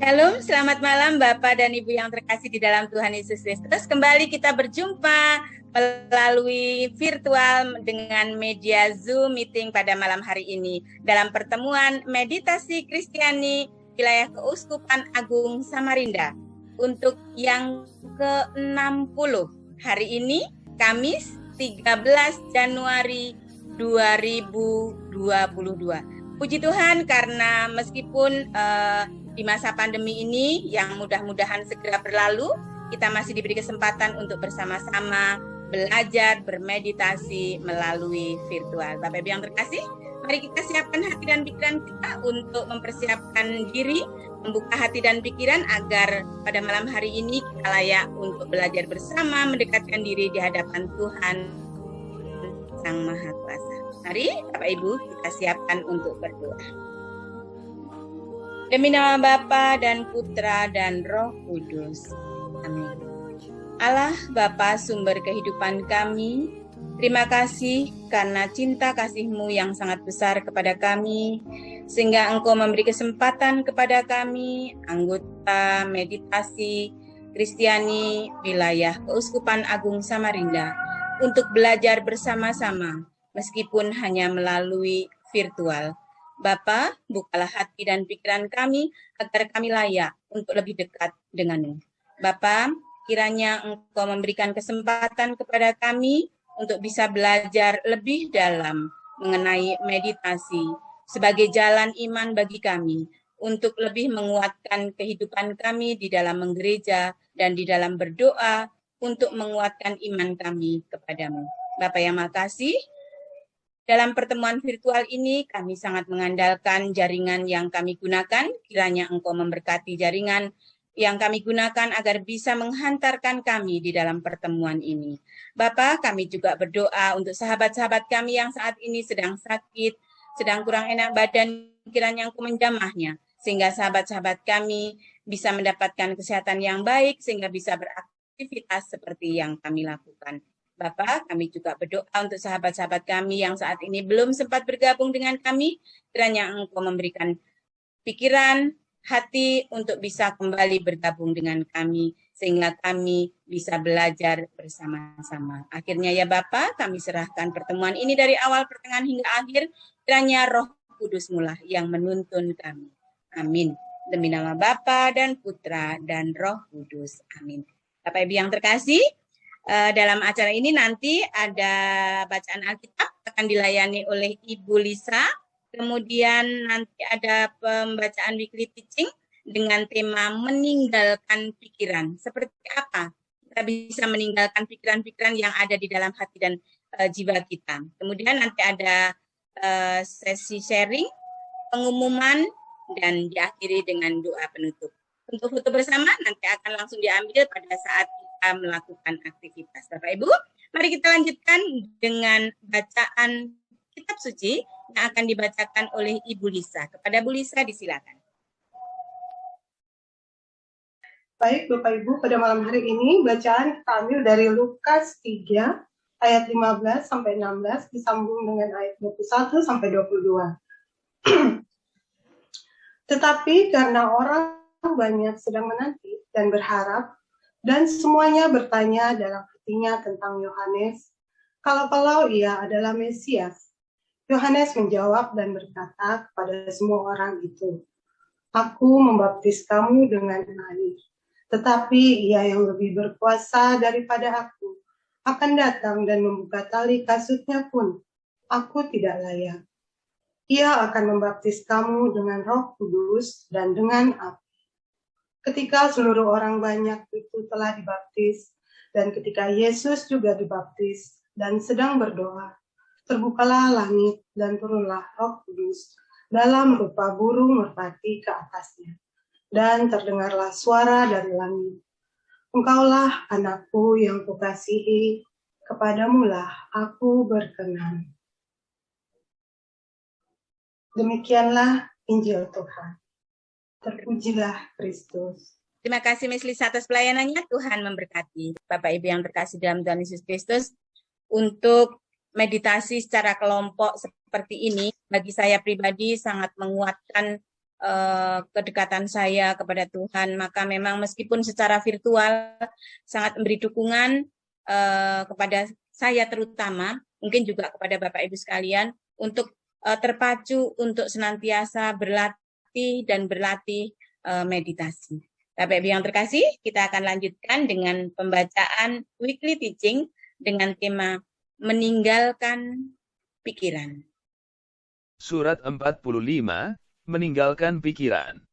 Shalom, selamat malam Bapak dan Ibu yang terkasih di dalam Tuhan Yesus Kristus. Kembali kita berjumpa melalui virtual dengan media Zoom meeting pada malam hari ini dalam pertemuan meditasi Kristiani wilayah Keuskupan Agung Samarinda untuk yang ke-60 hari ini Kamis 13 Januari 2022. Puji Tuhan karena meskipun di masa pandemi ini yang mudah-mudahan segera berlalu, kita masih diberi kesempatan untuk bersama-sama belajar, bermeditasi melalui virtual. Bapak Ibu yang terkasih, mari kita siapkan hati dan pikiran kita untuk mempersiapkan diri, membuka hati dan pikiran agar pada malam hari ini kita layak untuk belajar bersama, mendekatkan diri di hadapan Tuhan Sang Maha Kuasa. Mari Bapak Ibu kita siapkan untuk berdoa. Demi nama Bapa dan Putra dan Roh Kudus. Amin. Allah Bapa sumber kehidupan kami, terima kasih karena cinta kasih-Mu yang sangat besar kepada kami, sehingga Engkau memberi kesempatan kepada kami, anggota meditasi Kristiani wilayah Keuskupan Agung Samarinda, untuk belajar bersama-sama, meskipun hanya melalui virtual. Bapa, bukalah hati dan pikiran kami agar kami layak untuk lebih dekat denganmu. Bapa, kiranya Engkau memberikan kesempatan kepada kami untuk bisa belajar lebih dalam mengenai meditasi sebagai jalan iman bagi kami untuk lebih menguatkan kehidupan kami di dalam menggereja dan di dalam berdoa untuk menguatkan iman kami kepadamu. Bapa yang makasih, dalam pertemuan virtual ini, kami sangat mengandalkan jaringan yang kami gunakan. Kiranya Engkau memberkati jaringan yang kami gunakan agar bisa menghantarkan kami di dalam pertemuan ini. Bapa, kami juga berdoa untuk sahabat-sahabat kami yang saat ini sedang sakit, sedang kurang enak badan, kiranya Engkau menjamahnya, sehingga sahabat-sahabat kami bisa mendapatkan kesehatan yang baik, sehingga bisa beraktivitas seperti yang kami lakukan. Bapak, kami juga berdoa untuk sahabat-sahabat kami yang saat ini belum sempat bergabung dengan kami, kiranya Engkau memberikan pikiran, hati untuk bisa kembali bergabung dengan kami, sehingga kami bisa belajar bersama-sama. Akhirnya ya Bapak, kami serahkan pertemuan ini dari awal, pertengahan hingga akhir, kiranya Roh Kudus mula yang menuntun kami. Amin. Demi nama Bapa dan Putra dan Roh Kudus. Amin. Bapak Ibu yang terkasih, dalam acara ini nanti ada bacaan Alkitab akan dilayani oleh Ibu Lisa, kemudian nanti ada pembacaan weekly teaching dengan tema meninggalkan pikiran. Seperti apa kita bisa meninggalkan pikiran-pikiran yang ada di dalam hati dan jiwa kita. Kemudian nanti ada sesi sharing, pengumuman, dan diakhiri dengan doa penutup. Untuk foto bersama nanti akan langsung diambil pada saat kita melakukan aktivitas. Bapak Ibu, mari kita lanjutkan dengan bacaan kitab suci yang akan dibacakan oleh Ibu Lisa. Kepada Bu Lisa disilakan. Baik Bapak Ibu, pada malam hari ini bacaan kita ambil dari Lukas 3 ayat 15 sampai 16 disambung dengan ayat 21 sampai 22. Tetapi karena orang banyak sedang menanti dan berharap, dan semuanya bertanya dalam hatinya tentang Yohanes, kalau ia adalah Mesias. Yohanes menjawab dan berkata kepada semua orang itu, "Aku membaptis kamu dengan air, tetapi ia yang lebih berkuasa daripada aku akan datang dan membuka tali kasutnya pun aku tidak layak. Ia akan membaptis kamu dengan Roh Kudus dan dengan api." Ketika seluruh orang banyak itu telah dibaptis, dan ketika Yesus juga dibaptis dan sedang berdoa, terbukalah langit dan turunlah Roh Kudus dalam rupa burung merpati ke atasnya. Dan terdengarlah suara dari langit, "Engkaulah anakku yang kukasihi, kepadamulah aku berkenan." Demikianlah Injil Tuhan. Terpujilah Kristus. Terima kasih Miss Lisa atas pelayanannya. Tuhan memberkati Bapak Ibu yang terkasih dalam Tuhan Yesus Kristus. Untuk meditasi secara kelompok seperti ini, bagi saya pribadi sangat menguatkan kedekatan saya kepada Tuhan. Maka memang meskipun secara virtual sangat memberi dukungan kepada saya terutama, mungkin juga kepada Bapak Ibu sekalian, untuk terpacu untuk senantiasa berlatih dan berlatih meditasi. Bapak Ibu yang terkasih, kita akan lanjutkan dengan pembacaan weekly teaching dengan tema meninggalkan pikiran. Surat 45, meninggalkan pikiran.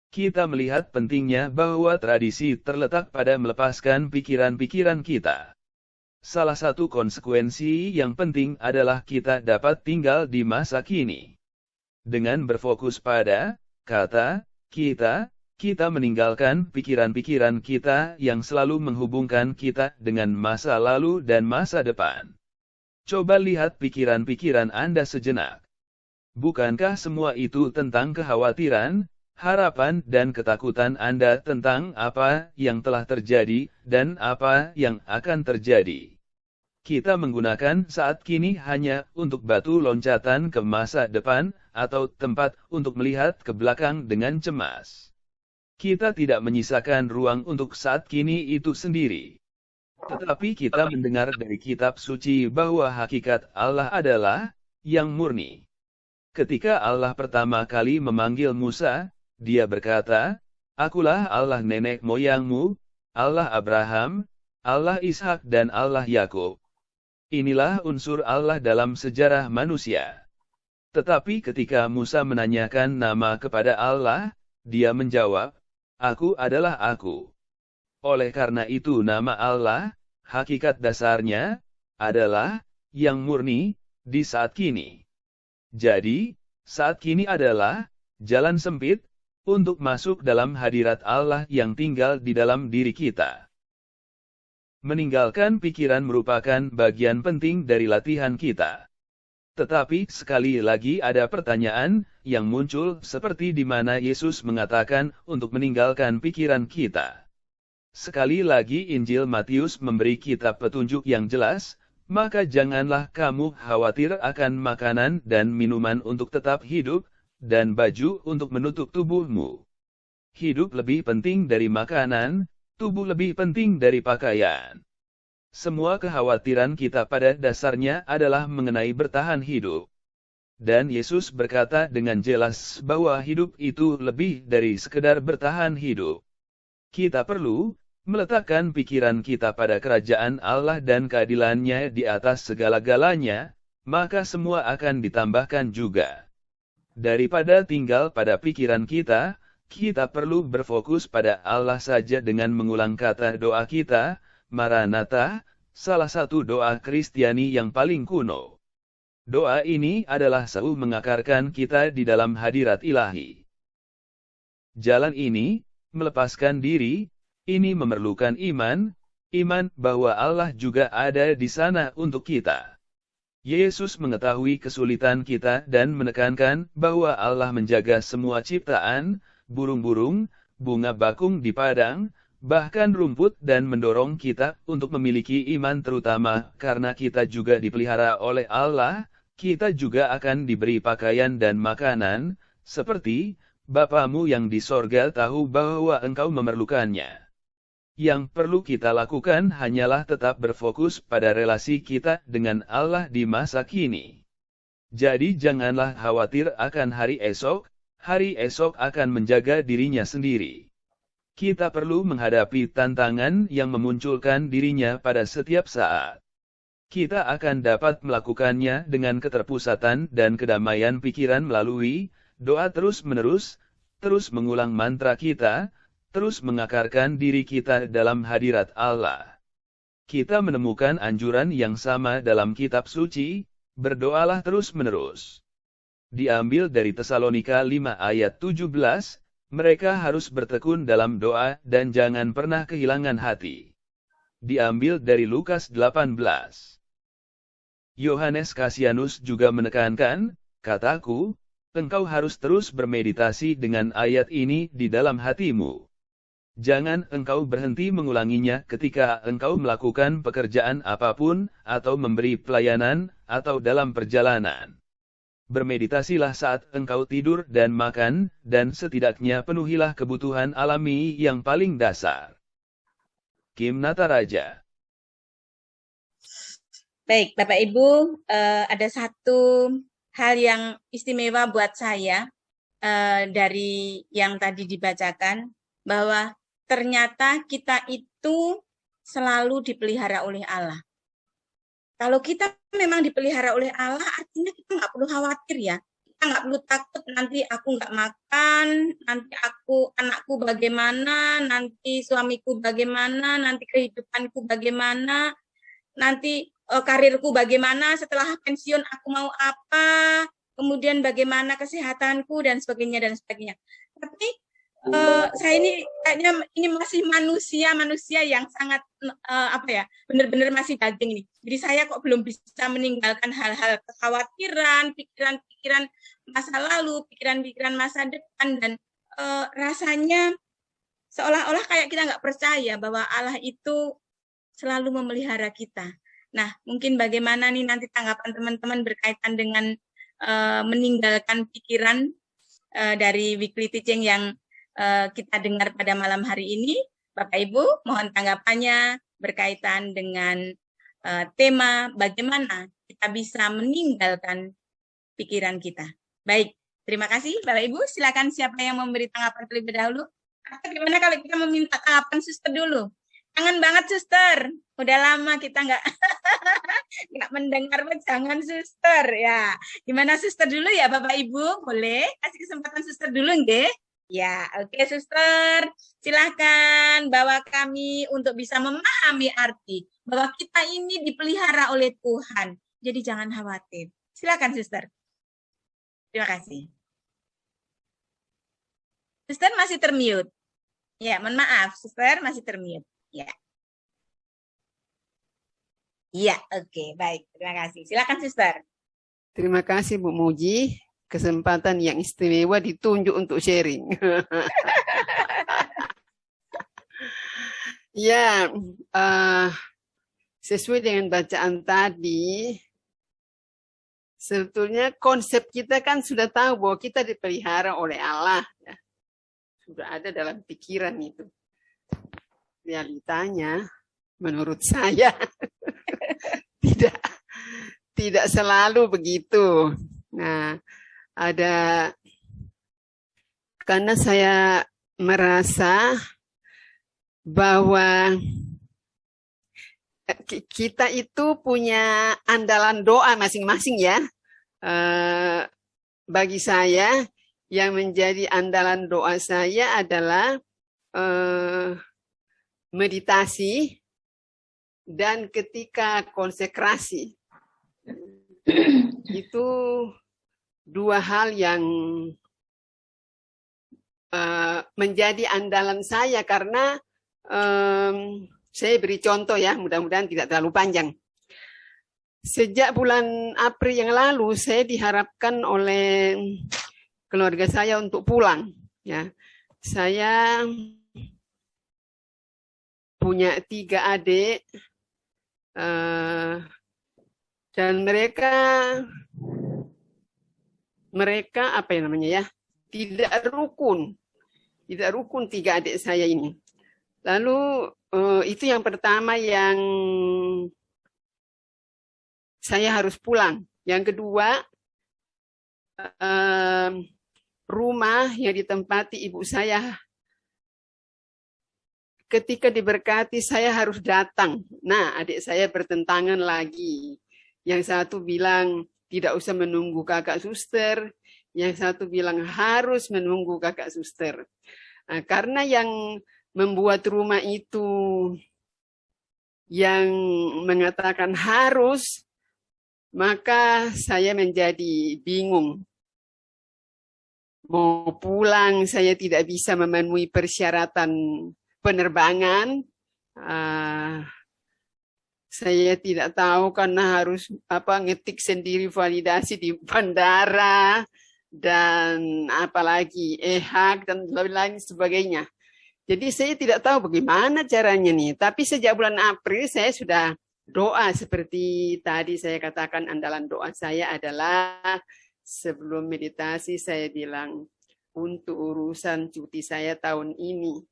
Kita melihat pentingnya bahwa tradisi terletak pada melepaskan pikiran-pikiran kita. Salah satu konsekuensi yang penting adalah kita dapat tinggal di masa kini. Dengan berfokus pada kata kita, kita meninggalkan pikiran-pikiran kita yang selalu menghubungkan kita dengan masa lalu dan masa depan. Coba lihat pikiran-pikiran Anda sejenak. Bukankah semua itu tentang kekhawatiran, harapan dan ketakutan Anda tentang apa yang telah terjadi dan apa yang akan terjadi? Kita menggunakan saat kini hanya untuk batu loncatan ke masa depan atau tempat untuk melihat ke belakang dengan cemas. Kita tidak menyisakan ruang untuk saat kini itu sendiri. Tetapi kita mendengar dari kitab suci bahwa hakikat Allah adalah yang murni. Ketika Allah pertama kali memanggil Musa, Dia berkata, "Akulah Allah nenek moyangmu, Allah Abraham, Allah Ishak dan Allah Yakub." Inilah unsur Allah dalam sejarah manusia. Tetapi ketika Musa menanyakan nama kepada Allah, Dia menjawab, "Aku adalah Aku." Oleh karena itu nama Allah, hakikat dasarnya, adalah yang murni di saat kini. Jadi, saat kini adalah jalan sempit untuk masuk dalam hadirat Allah yang tinggal di dalam diri kita. Meninggalkan pikiran merupakan bagian penting dari latihan kita. Tetapi sekali lagi ada pertanyaan yang muncul seperti di mana Yesus mengatakan untuk meninggalkan pikiran kita. Sekali lagi Injil Matius memberi kita petunjuk yang jelas, maka janganlah kamu khawatir akan makanan dan minuman untuk tetap hidup, dan baju untuk menutup tubuhmu. Hidup lebih penting dari makanan, tubuh lebih penting dari pakaian. Semua kekhawatiran kita pada dasarnya adalah mengenai bertahan hidup. Dan Yesus berkata dengan jelas bahwa hidup itu lebih dari sekedar bertahan hidup. Kita perlu meletakkan pikiran kita pada kerajaan Allah dan keadilannya di atas segala-galanya, maka semua akan ditambahkan juga. Daripada tinggal pada pikiran kita, kita perlu berfokus pada Allah saja dengan mengulang kata doa kita, Maranatha, salah satu doa Kristiani yang paling kuno. Doa ini adalah selalu mengakarkan kita di dalam hadirat ilahi. Jalan ini, melepaskan diri, ini memerlukan iman bahwa Allah juga ada di sana untuk kita. Yesus mengetahui kesulitan kita dan menekankan bahwa Allah menjaga semua ciptaan, burung-burung, bunga bakung di padang, bahkan rumput dan mendorong kita untuk memiliki iman terutama karena kita juga dipelihara oleh Allah, kita juga akan diberi pakaian dan makanan, seperti Bapamu yang di sorga tahu bahwa engkau memerlukannya. Yang perlu kita lakukan hanyalah tetap berfokus pada relasi kita dengan Allah di masa kini. Jadi janganlah khawatir akan hari esok akan menjaga dirinya sendiri. Kita perlu menghadapi tantangan yang memunculkan dirinya pada setiap saat. Kita akan dapat melakukannya dengan keterpusatan dan kedamaian pikiran melalui doa terus-menerus, terus mengulang mantra kita, terus mengakarkan diri kita dalam hadirat Allah. Kita menemukan anjuran yang sama dalam kitab suci, berdoalah terus-menerus. Diambil dari Tesalonika 5 ayat 17, mereka harus bertekun dalam doa dan jangan pernah kehilangan hati. Diambil dari Lukas 18. Yohanes Cassianus juga menekankan, kataku, engkau harus terus bermeditasi dengan ayat ini di dalam hatimu. Jangan engkau berhenti mengulanginya ketika engkau melakukan pekerjaan apapun, atau memberi pelayanan, atau dalam perjalanan. Bermeditasilah saat engkau tidur dan makan, dan setidaknya penuhilah kebutuhan alami yang paling dasar. Kim Nataraja. Baik, Bapak Ibu, ada satu hal yang istimewa buat saya dari yang tadi dibacakan, bahwa ternyata kita itu selalu dipelihara oleh Allah. Kalau kita memang dipelihara oleh Allah, artinya kita nggak perlu khawatir ya. Kita nggak perlu takut nanti aku nggak makan, nanti anakku bagaimana, nanti suamiku bagaimana, nanti kehidupanku bagaimana, nanti karirku bagaimana, setelah pensiun aku mau apa, kemudian bagaimana kesehatanku dan sebagainya dan sebagainya. Tapi saya ini kayaknya ini masih manusia yang sangat benar-benar masih daging ini. Jadi saya kok belum bisa meninggalkan hal-hal kekhawatiran, pikiran-pikiran masa lalu, pikiran-pikiran masa depan, dan rasanya seolah-olah kayak kita nggak percaya bahwa Allah itu selalu memelihara kita. Nah, mungkin bagaimana nih nanti tanggapan teman-teman berkaitan dengan meninggalkan pikiran dari weekly teaching yang kita dengar pada malam hari ini. Bapak Ibu, mohon tanggapannya berkaitan dengan tema bagaimana kita bisa meninggalkan pikiran kita. Baik, terima kasih Bapak Ibu. Silakan siapa yang memberi tanggapan terlebih dahulu. Atau gimana kalau kita meminta tanggapan suster dulu? Kangen banget suster. Udah lama kita nggak mendengar jangan suster ya. Gimana suster dulu ya Bapak Ibu? Boleh kasih kesempatan suster dulu nggih? Ya, oke suster. Silahkan bawa kami untuk bisa memahami arti bahwa kita ini dipelihara oleh Tuhan. Jadi jangan khawatir. Silakan suster. Terima kasih. Suster masih termute. Ya, mohon maaf, suster masih termute. Ya. Iya, oke, baik. Terima kasih. Silakan suster. Terima kasih Bu Muji. Kesempatan yang istimewa ditunjuk untuk sharing. Ya, sesuai dengan bacaan tadi, sebetulnya konsep kita kan sudah tahu bahwa kita dipelihara oleh Allah. Ya. Sudah ada dalam pikiran itu. Realitanya, menurut saya, tidak selalu begitu. Nah, karena saya merasa bahwa kita itu punya andalan doa masing-masing ya. Bagi saya, yang menjadi andalan doa saya adalah meditasi dan ketika konsekrasi. Itu dua hal yang menjadi andalan saya karena saya beri contoh ya, mudah-mudahan tidak terlalu panjang. Sejak bulan April yang lalu saya diharapkan oleh keluarga saya untuk pulang. Ya, saya punya 3 adik dan mereka apa yang namanya ya, tidak rukun 3 adik saya ini. Lalu itu yang pertama yang saya harus pulang. Yang kedua, rumah yang ditempati ibu saya ketika diberkati saya harus datang. Nah, adik saya bertentangan lagi. Yang satu bilang tidak usah menunggu kakak suster, yang satu bilang harus menunggu kakak suster. Nah, karena yang membuat rumah itu yang mengatakan harus, maka saya menjadi bingung. Mau pulang, saya tidak bisa memenuhi persyaratan penerbangan. Saya tidak tahu karena harus ngetik sendiri validasi di bandara dan apalagi e-hak dan lain-lain sebagainya. Jadi saya tidak tahu bagaimana caranya nih. Tapi sejak bulan April saya sudah doa seperti tadi saya katakan, andalan doa saya adalah sebelum meditasi saya bilang, untuk urusan cuti saya tahun ini,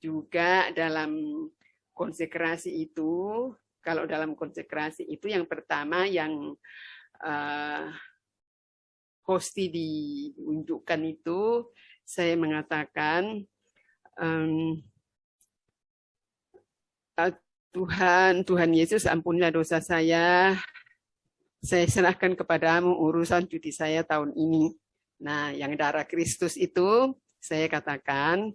juga dalam konsekrasi itu, kalau dalam konsekrasi itu yang pertama yang hosti diunjukkan itu, saya mengatakan, Tuhan Yesus, ampunilah dosa saya serahkan kepadamu urusan cuti saya tahun ini. Nah, yang darah Kristus itu, saya katakan,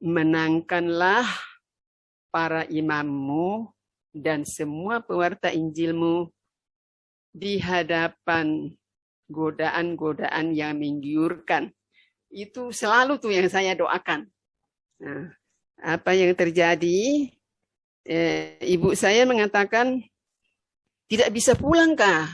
menangkanlah para imammu dan semua pewarta Injilmu di hadapan godaan-godaan yang menggiurkan. Itu selalu tuh yang saya doakan. Nah, apa yang terjadi? Ibu saya mengatakan, tidak bisa pulang kah?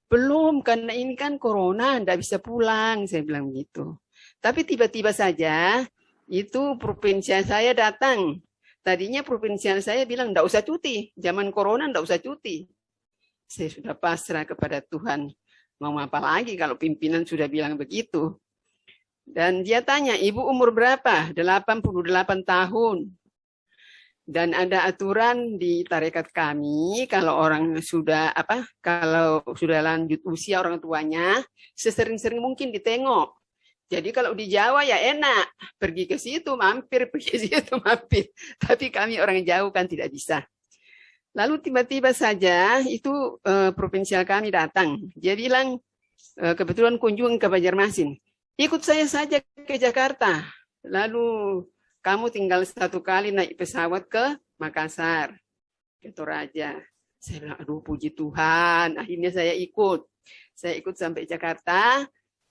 Belum, karena ini kan corona, tidak bisa pulang. Saya bilang gitu. Tapi tiba-tiba saja, itu provinsial saya datang. Tadinya provinsial saya bilang, tidak usah cuti. Zaman corona tidak usah cuti. Saya sudah pasrah kepada Tuhan. Mau apa lagi kalau pimpinan sudah bilang begitu. Dan dia tanya, ibu umur berapa? 88 tahun. Dan ada aturan di tarekat kami, kalau orang sudah kalau sudah lanjut usia orang tuanya, sesering-sering mungkin ditengok. Jadi kalau di Jawa ya enak, pergi ke situ mampir, pergi ke situ mampir. Tapi kami orang jauh kan tidak bisa. Lalu tiba-tiba saja itu provinsial kami datang. Dia bilang, kebetulan kunjungan ke Banjarmasin. Ikut saya saja ke Jakarta. Lalu kamu tinggal 1 kali naik pesawat ke Makassar, ke Toraja. Saya bilang, aduh puji Tuhan. Akhirnya saya ikut. Saya ikut sampai Jakarta.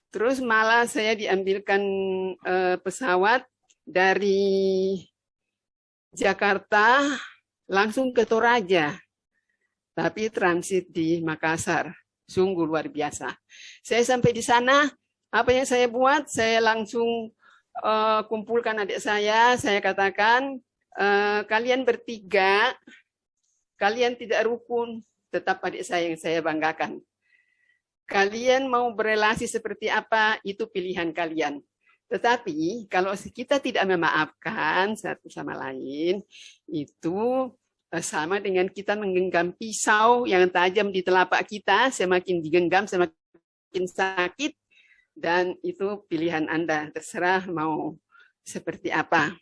Terus malah saya diambilkan pesawat dari Jakarta langsung ke Toraja. Tapi transit di Makassar. Sungguh luar biasa. Saya sampai di sana, apa yang saya buat? Saya langsung kumpulkan adik saya katakan, kalian bertiga, kalian tidak rukun, tetap adik saya yang saya banggakan. Kalian mau berelasi seperti apa, itu pilihan kalian. Tetapi kalau kita tidak memaafkan satu sama lain, itu sama dengan kita menggenggam pisau yang tajam di telapak kita, semakin digenggam semakin sakit, dan itu pilihan Anda, terserah mau seperti apa.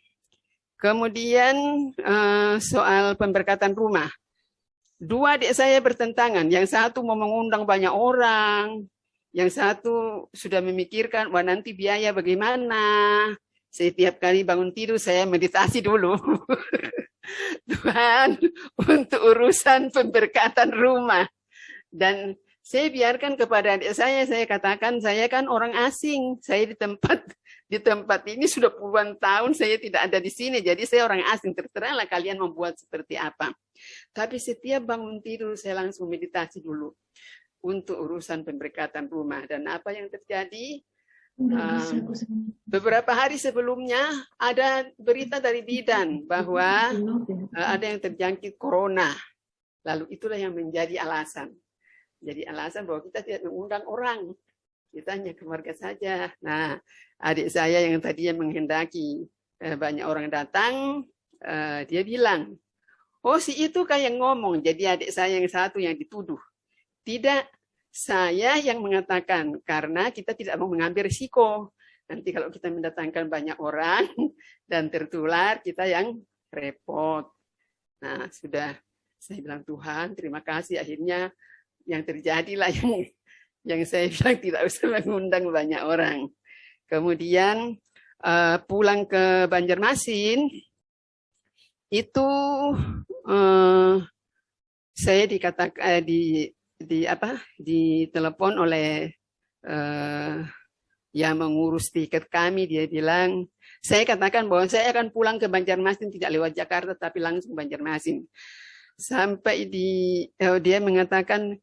Kemudian soal pemberkatan rumah. 2 adik saya bertentangan, yang satu mau mengundang banyak orang, yang satu sudah memikirkan, wah nanti biaya bagaimana. Setiap kali bangun tidur saya meditasi dulu. Tuhan, untuk urusan pemberkatan rumah. Dan saya biarkan kepada adik saya katakan, saya kan orang asing. Saya di tempat ini sudah puluhan tahun, saya tidak ada di sini. Jadi saya orang asing, terserahlah kalian membuat seperti apa. Tapi setiap bangun tidur saya langsung meditasi dulu untuk urusan pemberkatan rumah. Dan apa yang terjadi? Beberapa hari sebelumnya ada berita dari bidan bahwa ada yang terjangkit corona. Lalu itulah yang menjadi alasan. Jadi alasan bahwa kita tidak mengundang orang. Kita hanya keluarga saja. Nah, adik saya yang tadinya menghendaki banyak orang datang, dia bilang, oh si itu kayak ngomong. Jadi adik saya yang satu yang dituduh. Tidak, saya yang mengatakan, karena kita tidak mau mengambil risiko. Nanti kalau kita mendatangkan banyak orang dan tertular, kita yang repot. Nah, sudah saya bilang, Tuhan, terima kasih. Akhirnya yang terjadilah yang saya bilang tidak usah mengundang banyak orang. Kemudian pulang ke Banjarmasin, itu saya ditelepon oleh yang mengurus tiket kami. Dia bilang, saya katakan bahwa saya akan pulang ke Banjarmasin, tidak lewat Jakarta tapi langsung Banjarmasin. Sampai dia mengatakan,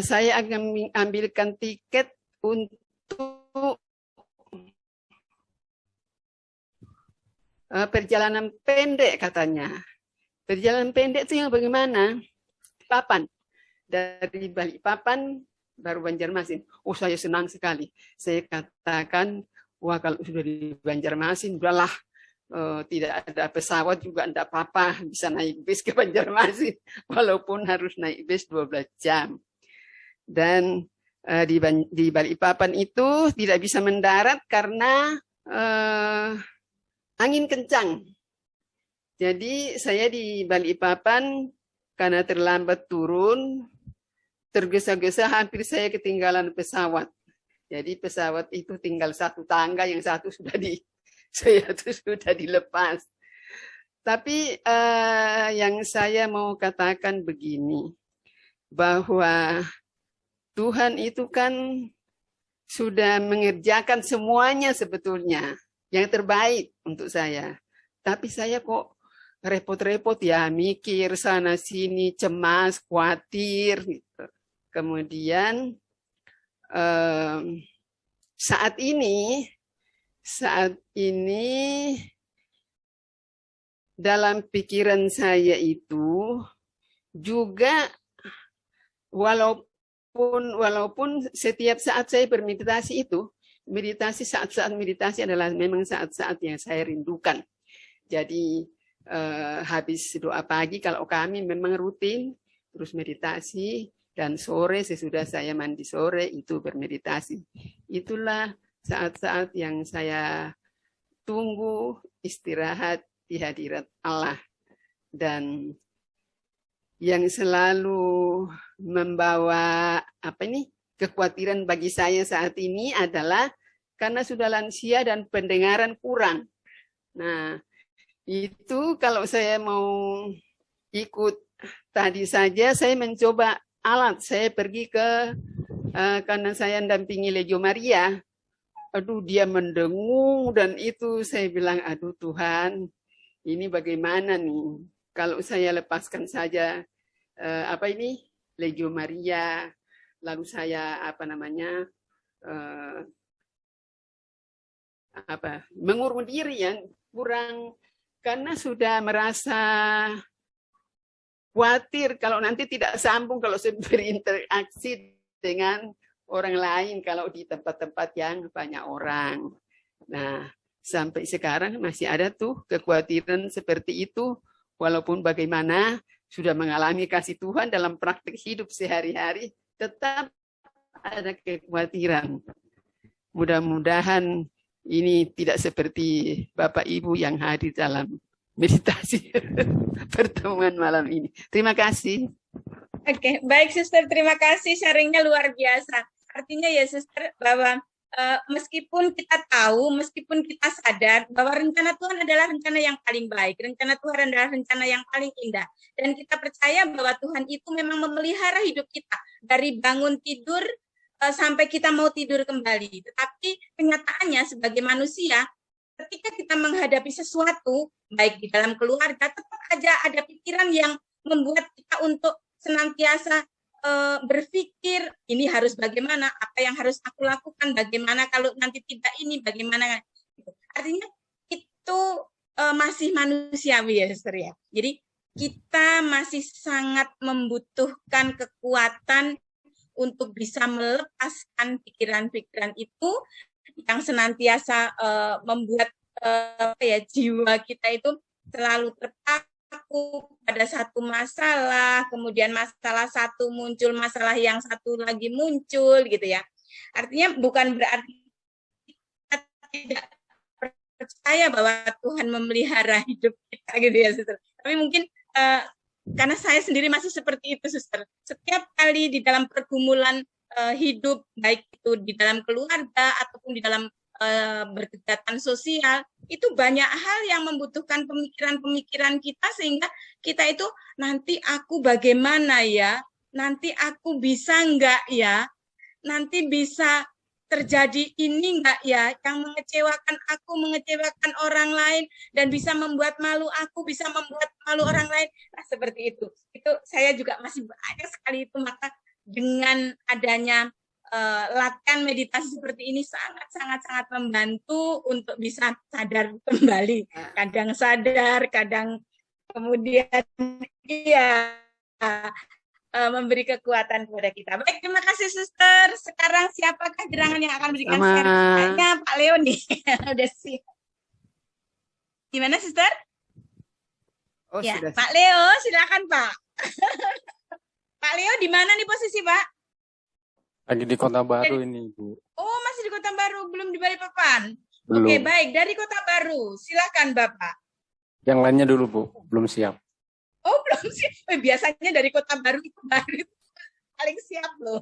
saya akan ambilkan tiket untuk perjalanan pendek katanya. Perjalanan pendek itu yang bagaimana? Balikpapan. Dari Balikpapan baru Banjarmasin. Oh, saya senang sekali. Saya katakan, wah kalau sudah di Banjarmasin, udahlah, tidak ada pesawat juga tidak apa-apa, bisa naik bis ke Banjarmasin, walaupun harus naik bis 12 jam. Dan di Balikpapan itu tidak bisa mendarat karena angin kencang. Jadi saya di Balikpapan karena terlambat turun, tergesa-gesa hampir saya ketinggalan pesawat. Jadi pesawat itu tinggal satu tangga, yang satu sudah sudah dilepas. Tapi yang saya mau katakan begini, bahwa Tuhan itu kan sudah mengerjakan semuanya sebetulnya yang terbaik untuk saya. Tapi saya kok repot-repot ya, mikir sana sini, cemas, khawatir gitu. Kemudian saat ini dalam pikiran saya itu juga walaupun setiap saat saya bermeditasi itu, saat-saat meditasi adalah memang saat-saat yang saya rindukan. Jadi habis doa pagi kalau kami memang rutin terus meditasi, dan sore sesudah saya mandi sore itu bermeditasi. Itulah saat-saat yang saya tunggu istirahat di hadirat Allah. Dan yang selalu membawa kekhawatiran bagi saya saat ini adalah karena sudah lansia dan pendengaran kurang. Nah, itu kalau saya mau ikut tadi saja saya mencoba alat, saya pergi karena saya mendampingi Legio Maria. Aduh, dia mendengung dan itu saya bilang, aduh Tuhan, ini bagaimana nih? Kalau saya lepaskan saja Legio Maria, lalu saya mengurung diri ya, kurang, karena sudah merasa khawatir kalau nanti tidak sambung kalau saya berinteraksi dengan orang lain kalau di tempat-tempat yang banyak orang. Nah, sampai sekarang masih ada tuh kekhawatiran seperti itu, walaupun bagaimana sudah mengalami kasih Tuhan dalam praktik hidup sehari-hari, tetap ada kekhawatiran. Mudah-mudahan ini tidak seperti Bapak Ibu yang hadir dalam meditasi pertemuan malam ini. Terima kasih. Oke, baik Suster, terima kasih sharingnya luar biasa. Artinya ya Suster bahwa meskipun kita tahu, meskipun kita sadar bahwa rencana Tuhan adalah rencana yang paling baik, rencana Tuhan adalah rencana yang paling indah, dan kita percaya bahwa Tuhan itu memang memelihara hidup kita dari bangun tidur sampai kita mau tidur kembali. Tetapi kenyataannya sebagai manusia, ketika kita menghadapi sesuatu, baik di dalam keluarga, tetap aja ada pikiran yang membuat kita untuk senantiasa berpikir, ini harus bagaimana, apa yang harus aku lakukan, bagaimana kalau nanti tidak ini, bagaimana. Artinya itu masih manusiawi ya, Sister ya. Jadi kita masih sangat membutuhkan kekuatan untuk bisa melepaskan pikiran-pikiran itu yang senantiasa membuat jiwa kita itu selalu terpaku pada satu masalah, kemudian masalah satu muncul, masalah yang satu lagi muncul gitu ya. Artinya bukan berarti kita tidak percaya bahwa Tuhan memelihara hidup kita gitu ya, Suster. Tapi mungkin karena saya sendiri masih seperti itu, Suster. Setiap kali di dalam pergumulan hidup, baik itu di dalam keluarga ataupun di dalam berkegiatan sosial, itu banyak hal yang membutuhkan pemikiran-pemikiran kita, sehingga kita itu nanti aku bagaimana ya, nanti aku bisa enggak ya, nanti bisa terjadi ini enggak ya, yang mengecewakan aku, mengecewakan orang lain, dan bisa membuat malu aku, bisa membuat malu orang lain. Nah, seperti itu. Itu saya juga masih banyak sekali itu, maka dengan adanya latihan meditasi seperti ini sangat membantu untuk bisa sadar kembali. Kadang sadar, kadang kemudian iya memberi kekuatan kepada kita. Baik, terima kasih Suster. Sekarang siapakah gerangan yang akan memberikan Sama. sharing? Kayaknya Pak Leo nih. Udah siap. Gimana Suster? Oh, Ya, sudah. Pak Leo, silakan Pak. Pak Leo di mana nih posisi Pak? Lagi di Kota Baru ini, Bu. Oh, masih di Kota Baru, belum di Balikpapan. Belum. Oke, baik. Dari Kota Baru, silakan Bapak. Yang lainnya dulu, Bu. Belum siap. Oh, belum sih. Biasanya dari Kota Baru itu baru paling siap loh.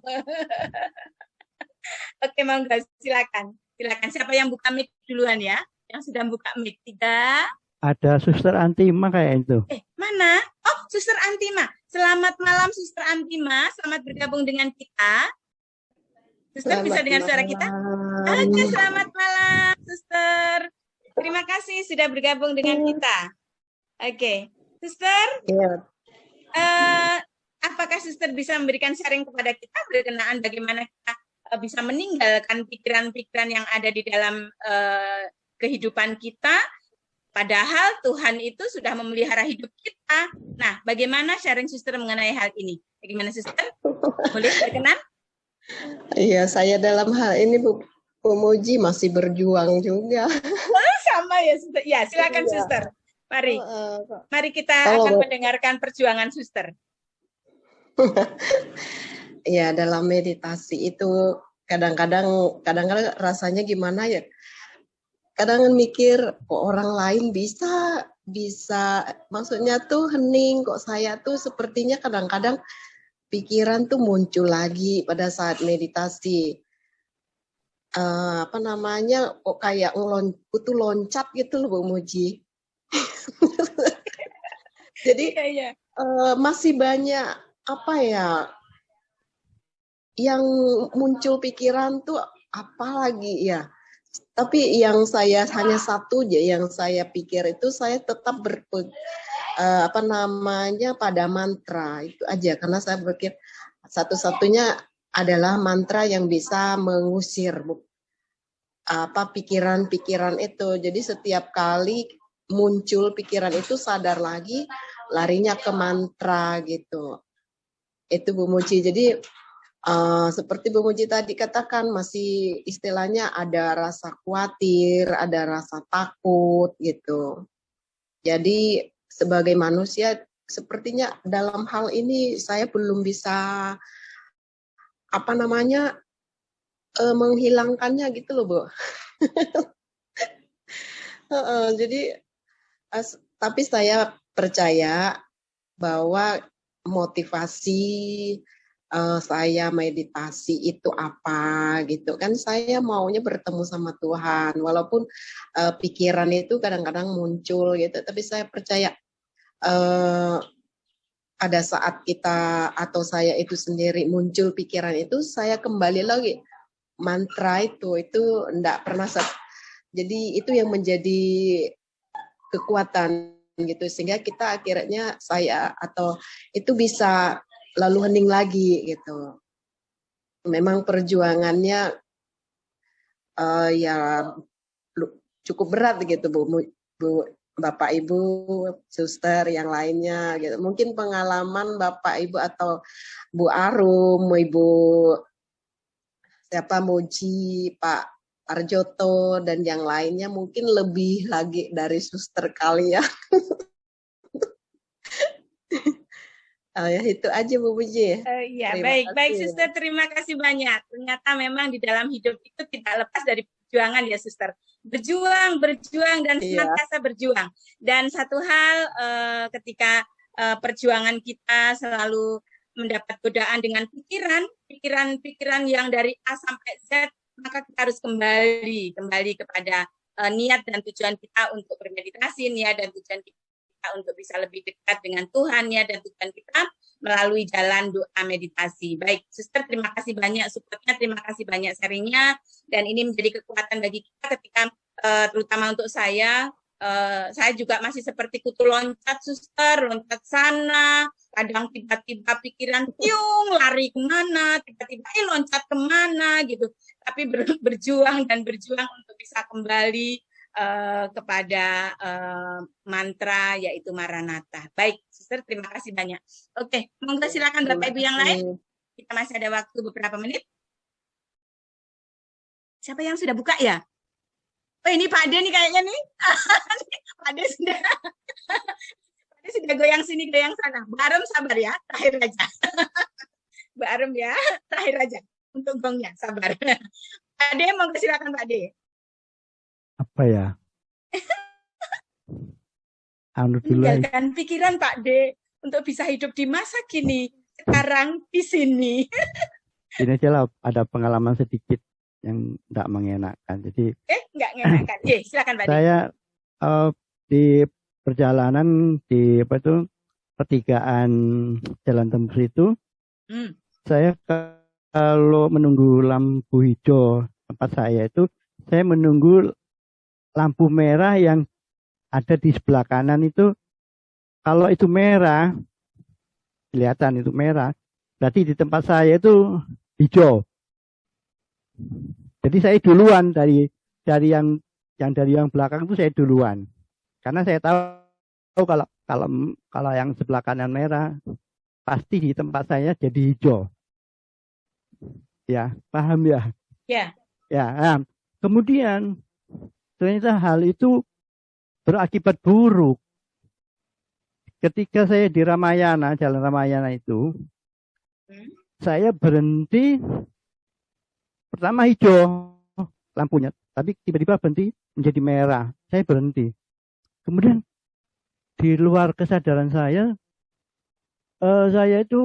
Oke, monggo silakan. Silakan. Siapa yang buka mic duluan ya? Yang sudah buka mic. 3. Ada Suster Antima kayak itu. Mana? Oh, Suster Antima. Selamat malam Suster Antima. Selamat bergabung dengan kita. Suster bisa dengar suara kita? Oke, selamat malam Suster. Terima kasih sudah bergabung dengan kita. Oke, Suster. Iya, Apakah Suster bisa memberikan sharing kepada kita berkenaan bagaimana kita bisa meninggalkan pikiran-pikiran yang ada di dalam kehidupan kita, padahal Tuhan itu sudah memelihara hidup kita. Nah, bagaimana sharing Suster mengenai hal ini? Bagaimana Suster? Boleh berkenan? iya, saya dalam hal ini Bu Muji masih berjuang juga. Sama ya, Suster. Ya, silakan Iya. Suster. Mari. Mari kita Kalau- akan mendengarkan perjuangan Suster. Ya, dalam meditasi itu kadang-kadang rasanya gimana ya? Kadang mikir kok orang lain bisa maksudnya tuh hening, kok saya tuh sepertinya kadang-kadang pikiran tuh muncul lagi pada saat meditasi. Apa namanya, kok kayak kutu loncat gitu loh Bu Muji. Jadi Iya. masih banyak apa ya yang muncul pikiran tuh apa lagi ya. Tapi yang saya hanya satu aja yang saya pikir itu saya tetap apa namanya pada mantra itu aja, karena saya berpikir satu-satunya adalah mantra yang bisa mengusir apa pikiran-pikiran itu. Jadi setiap kali muncul pikiran itu sadar lagi larinya ke mantra gitu. Itu Bu Muji. Jadi seperti Bu Muji tadi katakan masih istilahnya ada rasa khawatir, ada rasa takut gitu. Jadi sebagai manusia sepertinya dalam hal ini saya belum bisa apa namanya menghilangkannya gitu loh Bu. Jadi tapi saya percaya bahwa motivasi saya meditasi itu apa gitu kan, saya maunya bertemu sama Tuhan walaupun pikiran itu kadang-kadang muncul gitu, tapi saya percaya ada saat kita atau saya itu sendiri muncul pikiran itu, saya kembali lagi mantra itu enggak pernah jadi itu yang menjadi kekuatan gitu, sehingga kita akhirnya saya atau itu bisa lalu hening lagi gitu. Memang perjuangannya ya cukup berat gitu Bu, Bapak Ibu, Suster yang lainnya gitu. Mungkin pengalaman Bapak Ibu atau Bu Arum, Ibu siapa Muji, Pak Arjoto dan yang lainnya mungkin lebih lagi dari Suster kali ya. Ya itu aja Bu Muji. Iya, Terima baik kasih. Suster, terima kasih banyak. Ternyata memang di dalam hidup itu tidak lepas dari perjuangan ya Suster. Berjuang dan senantiasa berjuang. Dan satu hal ketika perjuangan kita selalu mendapat godaan dengan pikiran yang dari A sampai Z, maka kita harus kembali kepada niat dan tujuan kita untuk bermeditasi, niat dan tujuan kita untuk bisa lebih dekat dengan Tuhan ya, dan tujuan kita melalui jalan doa meditasi. Baik, Suster, terima kasih banyak supportnya, terima kasih banyak sharingnya, dan ini menjadi kekuatan bagi kita ketika terutama untuk saya juga masih seperti kutu loncat Suster, loncat sana, kadang tiba-tiba pikiran tiung lari kemana, tiba-tiba loncat kemana gitu, tapi berjuang untuk bisa kembali kepada mantra yaitu Maranatha. Baik, Sister, terima kasih banyak. Oke, monggo silakan Bapak Ibu yang lain. Kita masih ada waktu beberapa menit. Siapa yang sudah buka ya? Oh, ini Pak Ade nih kayaknya nih. Pak Ade sudah goyang sini, goyang sana. Mbak Arum sabar ya, terakhir aja. Mbak Arum ya, terakhir aja. Untuk gongnya, sabar. Pak Ade, monggo silakan Pak Ade. Apa ya? Anu dulu aja. Meninggalkan pikiran Pak D untuk bisa hidup di masa kini, sekarang di sini. Ini aja lah, ada pengalaman sedikit yang tidak mengenakan. Jadi Nggak mengenakan. Silakan Pak D. saya di perjalanan di pertigaan Jalan Tembus itu, saya kalau menunggu lampu hijau tempat saya itu, saya menunggu lampu merah yang ada di sebelah kanan itu. Kalau itu merah, kelihatan itu merah, berarti di tempat saya itu hijau. Jadi saya duluan dari yang belakang itu, saya duluan. Karena saya tahu kalau yang sebelah kanan merah, pasti di tempat saya jadi hijau. Ya, paham ya? Ya. Ya. Nah, kemudian ternyata hal itu berakibat buruk. Ketika saya di Ramayana, Jalan Ramayana itu, saya berhenti. Pertama hijau lampunya, tapi tiba-tiba berhenti menjadi merah. Saya berhenti. Kemudian di luar kesadaran saya itu,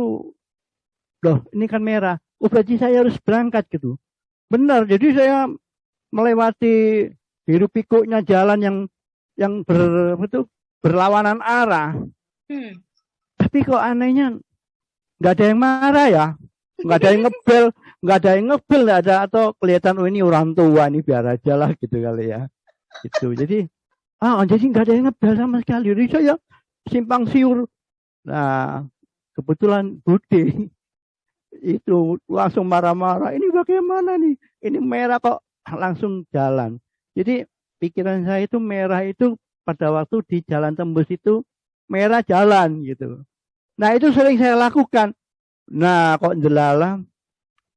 loh ini kan merah. Oh berarti saya harus berangkat gitu. Benar, jadi saya melewati hirup pikuknya jalan yang berlawanan arah. Tapi kok anehnya nggak ada yang marah ya, nggak ada yang ngebel, nggak ada, atau kelihatan oh ini orang tua nih biar aja lah gitu kali ya. Itu jadi jadi nggak ada yang ngebel sama sekali. Jadi saya simpang siur. Nah kebetulan Bude itu langsung marah-marah. Ini bagaimana nih? Ini merah kok langsung jalan. Jadi pikiran saya itu merah itu pada waktu di Jalan Tembus itu merah jalan gitu. Nah itu sering saya lakukan. Nah kok delala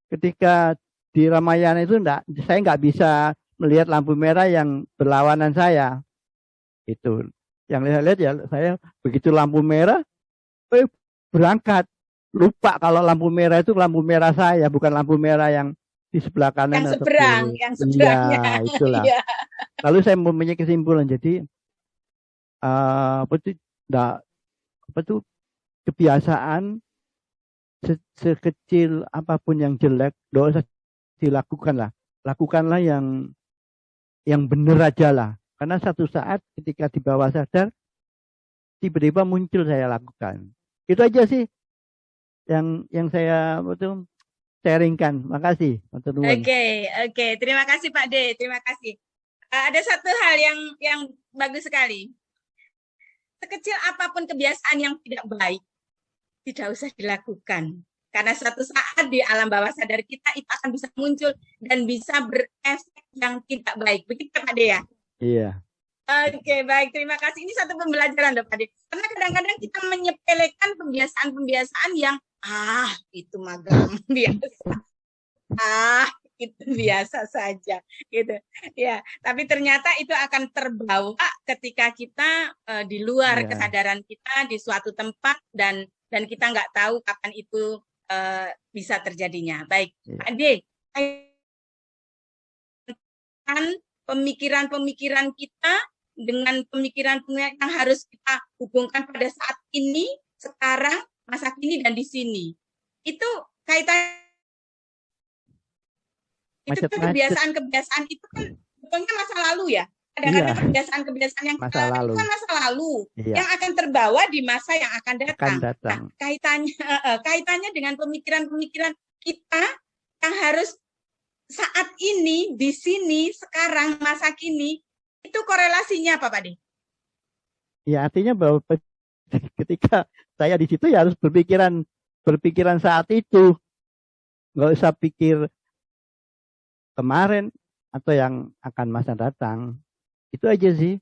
ketika di Ramayana itu saya nggak bisa melihat lampu merah yang berlawanan saya. Itu yang lihat ya, saya begitu lampu merah berangkat. Lupa kalau lampu merah itu lampu merah saya, bukan lampu merah yang di sebelah kanan. Yang seberang, yang seberangnya. Iya, itulah. Lalu saya mempunyai kesimpulan, jadi kebiasaan sekecil apapun yang jelek, doa dilakukanlah. Lakukanlah yang benar aja lah. Karena satu saat ketika di bawah sadar, tiba-tiba muncul saya lakukan. Itu aja sih yang saya sharingkan. Makasih. Oke. Terima kasih Pak D. Terima kasih. Ada satu hal yang bagus sekali. Sekecil apapun kebiasaan yang tidak baik, tidak usah dilakukan. Karena suatu saat di alam bawah sadar kita itu akan bisa muncul dan bisa berefek yang tidak baik. Begitu Pak D ya? Iya. Oke, baik. Terima kasih. Ini satu pembelajaran Pak D. Karena kadang-kadang kita menyepelekan kebiasaan-kebiasaan yang itu magang biasa. Itu biasa saja gitu. Ya, tapi ternyata itu akan terbawa ketika kita di luar kesadaran kita di suatu tempat dan kita nggak tahu kapan itu bisa terjadinya. Baik, Pak D, pemikiran-pemikiran kita dengan pemikiran yang harus kita hubungkan pada saat ini, sekarang, masa kini dan di sini. Itu kaitan itu kan kebiasaan-kebiasaan itu kan sebetulnya masa lalu ya. Kadang-kadang kebiasaan-kebiasaan yang kita lakukan kan masa lalu yang akan terbawa di masa yang akan datang. Nah, kaitannya dengan pemikiran-pemikiran kita yang harus saat ini, di sini, sekarang, masa kini, itu korelasinya apa Pak De? Ya artinya bahwa ketika saya di situ ya harus berpikiran saat itu, nggak usah pikir kemarin atau yang akan masa datang. Itu aja sih.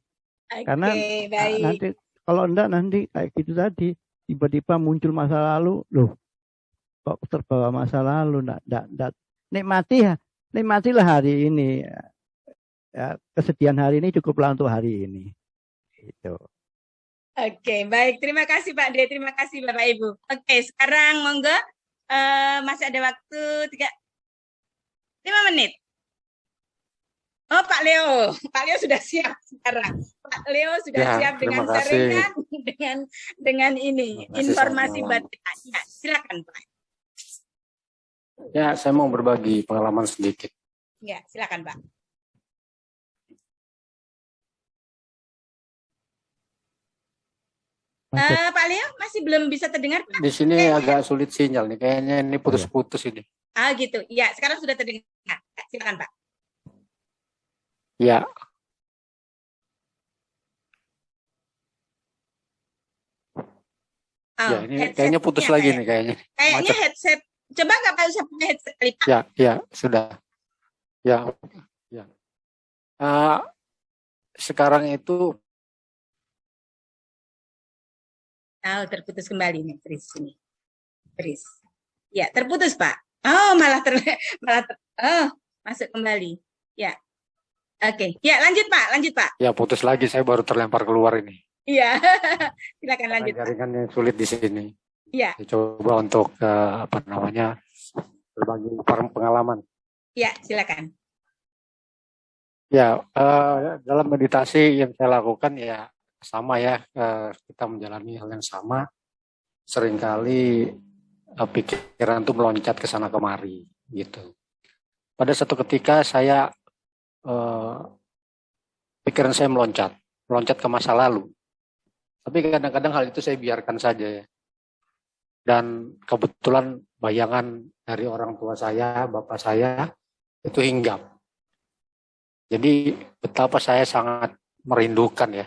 Oke, Karena baik. nanti kalau enggak nanti kayak gitu tadi tiba-tiba muncul masa lalu, loh kok terbawa masa lalu, enggak. Nikmatilah hari ini. Ya, kesedihan hari ini cukuplah untuk hari ini. Gitu. Oke, baik. Terima kasih Pak De, terima kasih Bapak Ibu. Oke, sekarang monggo masih ada waktu 5 menit. Oh, Pak Leo sudah siap sekarang. Pak Leo sudah Ya, siap dengan terima kasih. saringan dengan ini Terima kasih, informasi selamat malam. batin. Ya, silakan Pak. Ya, saya mau berbagi pengalaman sedikit. Ya, silakan Pak. Pak Leo masih belum bisa terdengar Pak? Di sini agak sulit sinyal nih, kayaknya ini putus-putus ini. Ah gitu. Ya, sekarang sudah terdengar. Silakan Pak. Ya, Oh, ya ini kayaknya putus lagi nih kayaknya. Kayaknya Macet. headset. Coba nggak Pak usah pakai headset kali Pak. Ya, sudah. Ya. Sekarang itu Terputus kembali nih, Tris. Ya, terputus Pak. Oh, masuk kembali. Ya. Oke. Ya, lanjut Pak. ya putus lagi, saya baru terlempar keluar ini. Iya. Silakan lanjut Pak. Jaringannya sulit di sini. Iya. Saya coba untuk berbagi pengalaman. Ya, silakan. Ya, dalam meditasi yang saya lakukan ya sama ya, kita menjalani hal yang sama. Seringkali pikiran itu meloncat ke sana kemari gitu. Pada satu ketika saya pikiran saya meloncat ke masa lalu. Tapi kadang-kadang hal itu saya biarkan saja ya. Dan kebetulan bayangan dari orang tua saya, bapak saya itu hinggap. Jadi betapa saya sangat merindukan ya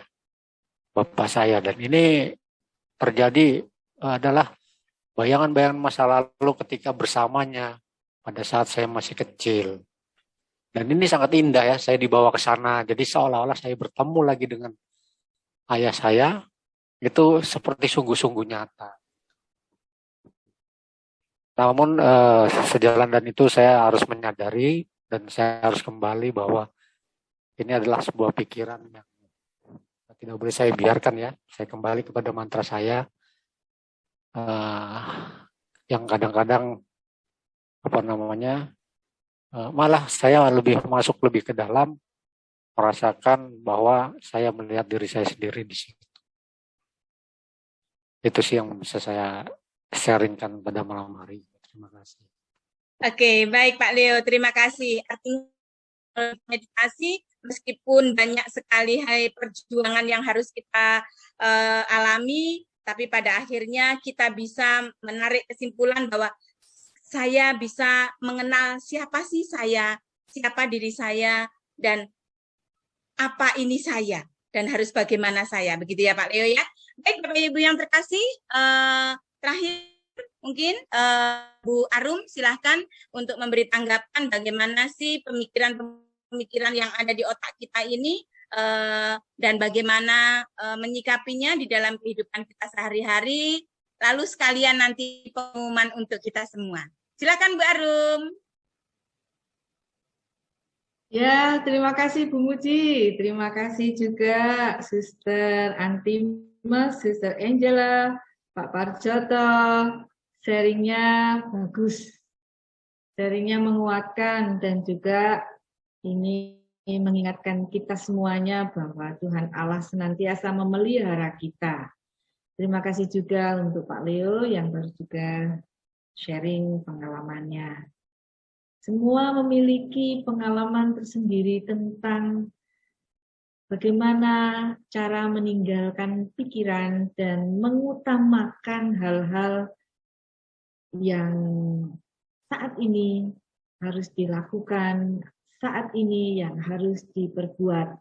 bapak saya, dan ini terjadi adalah bayangan-bayangan masa lalu ketika bersamanya pada saat saya masih kecil. Dan ini sangat indah ya, saya dibawa ke sana. Jadi seolah-olah saya bertemu lagi dengan ayah saya, itu seperti sungguh-sungguh nyata. Namun sejalan dan itu saya harus menyadari dan saya harus kembali bahwa ini adalah sebuah pikiran yang tidak boleh saya biarkan ya. Saya kembali kepada mantra saya yang kadang-kadang malah saya masuk lebih ke dalam, merasakan bahwa saya melihat diri saya sendiri di situ. Itu sih yang bisa saya sharingkan pada malam hari. Terima kasih. Oke, baik Pak Leo, terima kasih. Artinya meditasi meskipun banyak sekali perjuangan yang harus kita alami, tapi pada akhirnya kita bisa menarik kesimpulan bahwa saya bisa mengenal siapa sih saya, siapa diri saya, dan apa ini saya, dan harus bagaimana saya. Begitu ya Pak Leo ya. Baik Bapak Ibu yang terkasih, terakhir mungkin Bu Arum silahkan untuk memberi tanggapan bagaimana sih pemikiran yang ada di otak kita ini dan bagaimana menyikapinya di dalam kehidupan kita sehari-hari, lalu sekalian nanti pengumuman untuk kita semua. Silakan Bu Arum. Ya, terima kasih Bu Muji. Terima kasih juga Sister Antimes, Sister Angela, Pak Parjoto. Sharingnya bagus. Sharingnya menguatkan dan juga ini mengingatkan kita semuanya bahwa Tuhan Allah senantiasa memelihara kita. Terima kasih juga untuk Pak Leo yang baru juga sharing pengalamannya. Semua memiliki pengalaman tersendiri tentang bagaimana cara meninggalkan pikiran dan mengutamakan hal-hal yang saat ini harus dilakukan, saat ini yang harus diperbuat.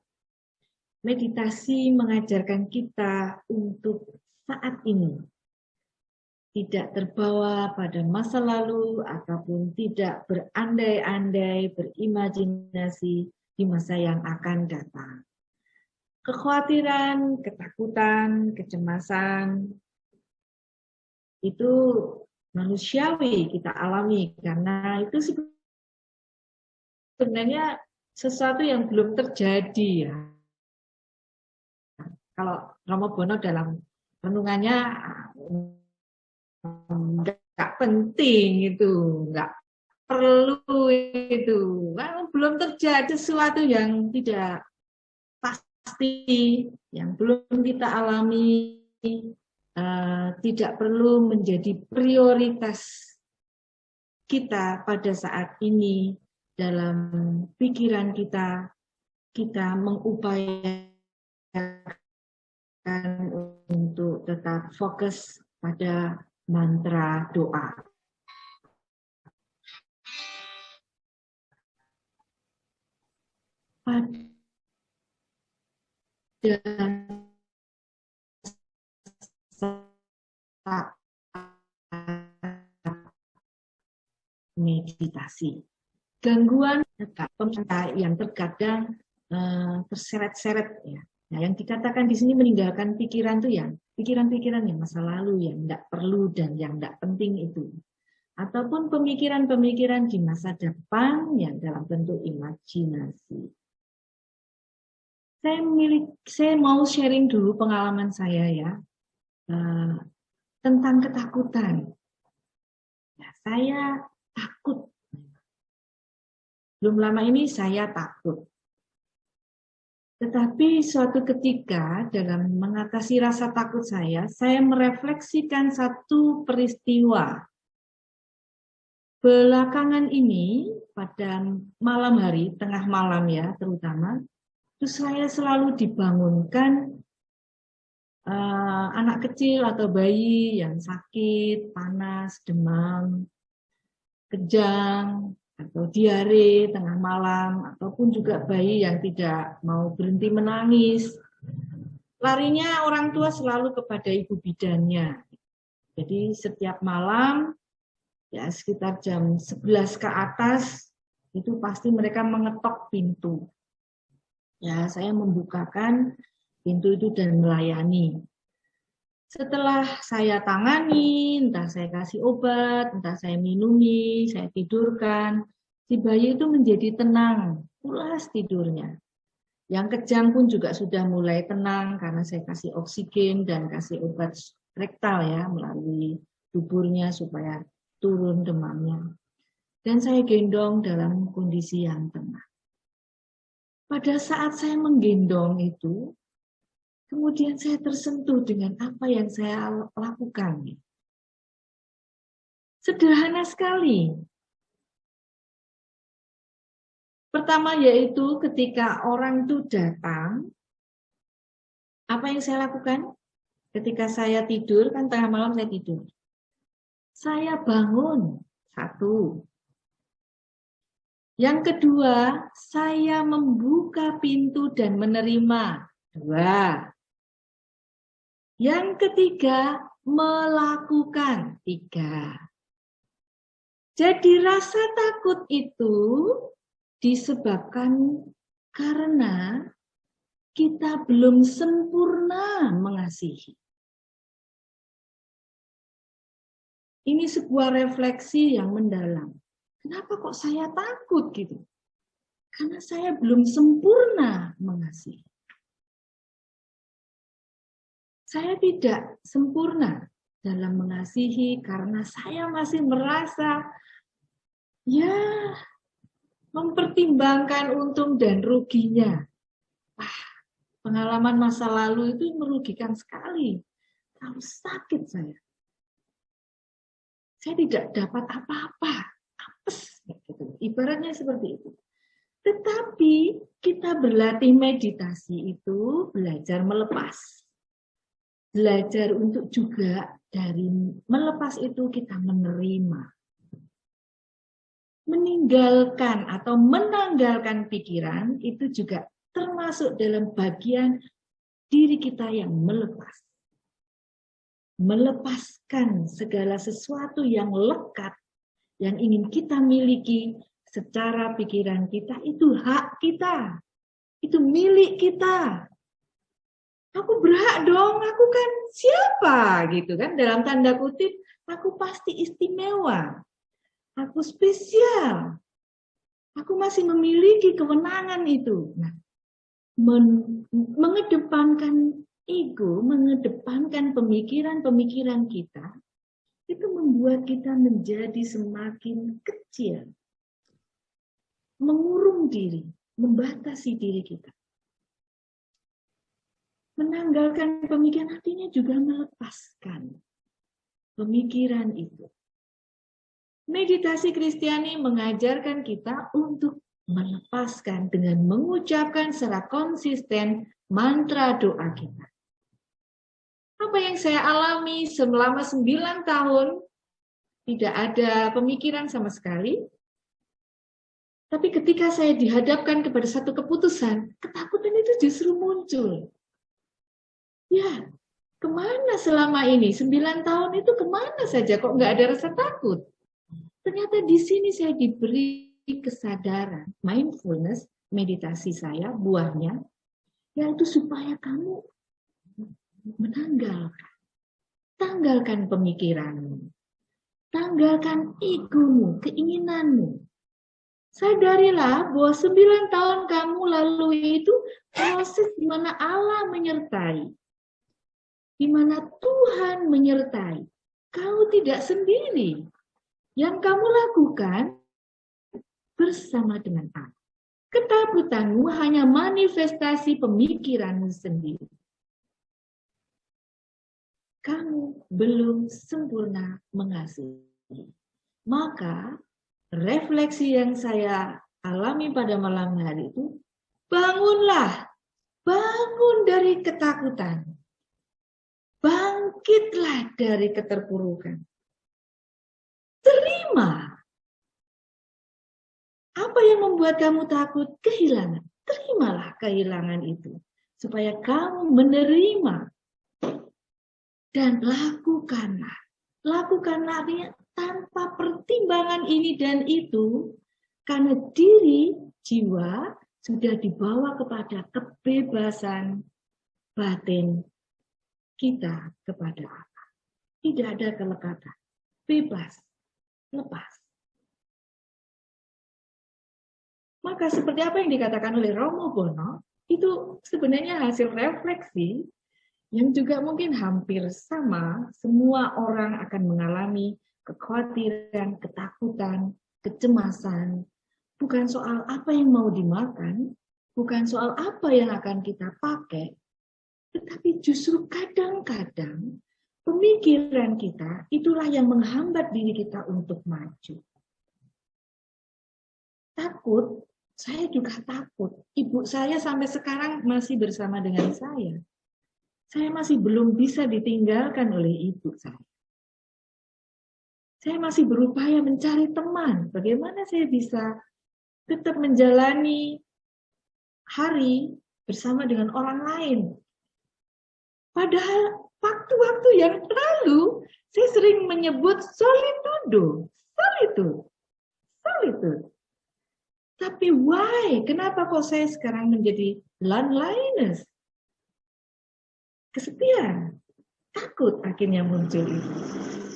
Meditasi mengajarkan kita untuk saat ini. Tidak terbawa pada masa lalu ataupun tidak berandai-andai, berimajinasi di masa yang akan datang. kekhawatiran, ketakutan, kecemasan itu manusiawi kita alami karena itu sebenarnya sesuatu yang belum terjadi ya. Kalau Romo Bono dalam renungannya nggak penting itu, nggak perlu itu, belum terjadi sesuatu yang tidak pasti, yang belum kita alami, tidak perlu menjadi prioritas kita pada saat ini dalam pikiran kita mengupayakan untuk tetap fokus pada mantra doa. Pada meditasi. Gangguan yang terkadang terseret-seret ya. Nah, yang dikatakan di sini meninggalkan pikiran itu yang pikiran-pikiran yang masa lalu yang tidak perlu dan yang tidak penting itu. Ataupun pemikiran-pemikiran di masa depan yang dalam bentuk imajinasi. Saya mau sharing dulu pengalaman saya ya tentang ketakutan. Ya, saya takut. Belum lama ini saya takut. Tetapi suatu ketika dalam mengatasi rasa takut saya merefleksikan satu peristiwa. Belakangan ini pada malam hari, tengah malam ya terutama, itu saya selalu dibangunkan anak kecil atau bayi yang sakit, panas, demam, kejang, atau diare tengah malam, ataupun juga bayi yang tidak mau berhenti menangis. Larinya orang tua selalu kepada ibu bidannya. Jadi setiap malam, ya sekitar jam 11 ke atas, itu pasti mereka mengetok pintu. Ya, saya membukakan pintu itu dan melayani. Setelah saya tangani, entah saya kasih obat, entah saya minumi, saya tidurkan, si bayi itu menjadi tenang, pulas tidurnya. Yang kejang pun juga sudah mulai tenang karena saya kasih oksigen dan kasih obat rektal ya melalui duburnya supaya turun demamnya. Dan saya gendong dalam kondisi yang tenang. Pada saat saya menggendong itu, kemudian saya tersentuh dengan apa yang saya lakukan. Sederhana sekali. Pertama yaitu ketika orang itu datang, apa yang saya lakukan? Ketika saya tidur, kan tengah malam saya tidur. Saya bangun, satu. Yang kedua, saya membuka pintu dan menerima, dua. Yang ketiga, melakukan, tiga. Jadi rasa takut itu disebabkan karena kita belum sempurna mengasihi. Ini sebuah refleksi yang mendalam. Kenapa kok saya takut gitu? Karena saya belum sempurna mengasihi. Saya tidak sempurna dalam mengasihi karena saya masih merasa ya mempertimbangkan untung dan ruginya. Pengalaman masa lalu itu merugikan sekali. Terlalu sakit saya. Saya tidak dapat apa-apa. Apes, gitu. Ibaratnya seperti itu. Tetapi kita berlatih meditasi itu belajar melepas. Belajar untuk juga dari melepas itu kita menerima. Meninggalkan atau menanggalkan pikiran itu juga termasuk dalam bagian diri kita yang melepas. Melepaskan segala sesuatu yang lekat yang ingin kita miliki secara pikiran kita itu hak kita. Itu milik kita. Aku berhak dong, aku kan siapa gitu kan, dalam tanda kutip, aku pasti istimewa, aku spesial, aku masih memiliki kewenangan itu. Nah, mengedepankan ego, mengedepankan pemikiran-pemikiran kita, itu membuat kita menjadi semakin kecil, mengurung diri, membatasi diri kita. Menanggalkan pemikiran artinya juga melepaskan pemikiran itu. Meditasi Kristiani mengajarkan kita untuk melepaskan dengan mengucapkan secara konsisten mantra doa kita. Apa yang saya alami selama 9 tahun, tidak ada pemikiran sama sekali. Tapi ketika saya dihadapkan kepada satu keputusan, ketakutan itu justru muncul. Ya, kemana selama ini? 9 tahun itu kemana saja? Kok nggak ada rasa takut? Ternyata di sini saya diberi kesadaran, mindfulness, meditasi saya, buahnya, yaitu supaya kamu tanggalkan pemikiranmu, tanggalkan egomu, keinginanmu. Sadarilah bahwa 9 tahun kamu lalu itu proses di mana Allah menyertai, di mana Tuhan menyertai. Kau tidak sendiri. Yang kamu lakukan bersama dengan Allah. Ketakutanmu hanya manifestasi pemikiranmu sendiri. Kamu belum sempurna mengasihi. Maka refleksi yang saya alami pada malam hari itu, bangunlah, bangun dari ketakutan. Bangkitlah dari keterpurukan. Terima. Apa yang membuat kamu takut? Kehilangan. Terimalah kehilangan itu. Supaya kamu menerima. Dan lakukanlah. Lakukanlah tanpa pertimbangan ini dan itu. Karena diri, jiwa, sudah dibawa kepada kebebasan batin kita kepada Allah. Tidak ada kelekatan. Bebas. Lepas. Maka seperti apa yang dikatakan oleh Romo Bono, itu sebenarnya hasil refleksi yang juga mungkin hampir sama. Semua orang akan mengalami kekhawatiran, ketakutan, kecemasan. Bukan soal apa yang mau dimakan, bukan soal apa yang akan kita pakai, tetapi justru kadang-kadang pemikiran kita itulah yang menghambat diri kita untuk maju. Takut, saya juga takut. Ibu saya sampai sekarang masih bersama dengan saya. Saya masih belum bisa ditinggalkan oleh ibu saya. Saya masih berupaya mencari teman. Bagaimana saya bisa tetap menjalani hari bersama dengan orang lain. Padahal waktu-waktu yang lalu, saya sering menyebut solitude. Tapi why? Kenapa kok saya sekarang menjadi loneliness? Kesepian. Takut akhirnya muncul itu.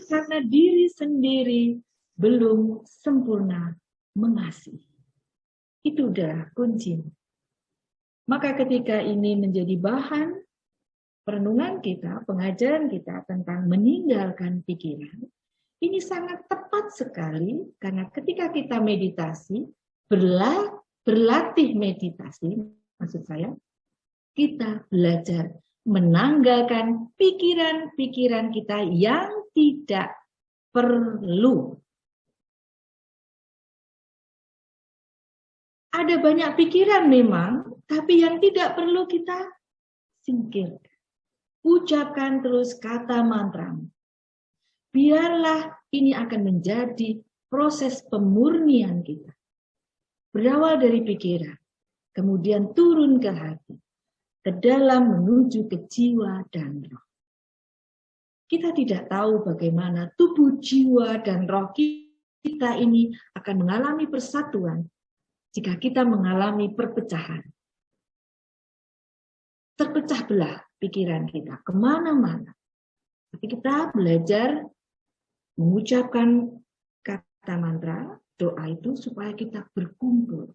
Karena diri sendiri belum sempurna mengasihi. Itu udah kunci. Maka ketika ini menjadi bahan perenungan kita, pengajaran kita tentang meninggalkan pikiran, ini sangat tepat sekali karena ketika kita meditasi, berlatih meditasi, maksud saya, kita belajar menanggalkan pikiran-pikiran kita yang tidak perlu. Ada banyak pikiran memang, tapi yang tidak perlu kita singkirkan. Ucapkan terus kata mantra. Biarlah ini akan menjadi proses pemurnian kita. Berawal dari pikiran, kemudian turun ke hati, ke dalam menuju ke jiwa dan roh. Kita tidak tahu bagaimana tubuh, jiwa, dan roh kita ini akan mengalami persatuan jika kita mengalami perpecahan. Terpecah belah pikiran kita kemana-mana. Tapi kita belajar mengucapkan kata mantra, doa itu supaya kita berkumpul,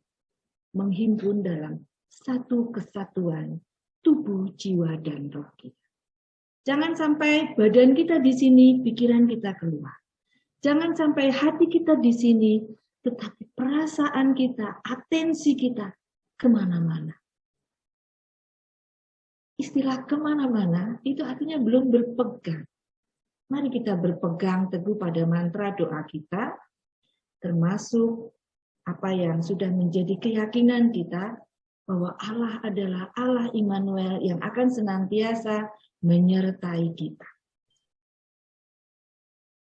menghimpun dalam satu kesatuan tubuh, jiwa, dan roh kita. Jangan sampai badan kita di sini, pikiran kita keluar. Jangan sampai hati kita di sini, tetapi perasaan kita, atensi kita kemana-mana. Istilah kemana-mana itu artinya belum berpegang. Mari kita berpegang teguh pada mantra doa kita, termasuk apa yang sudah menjadi keyakinan kita, bahwa Allah adalah Allah Immanuel yang akan senantiasa menyertai kita.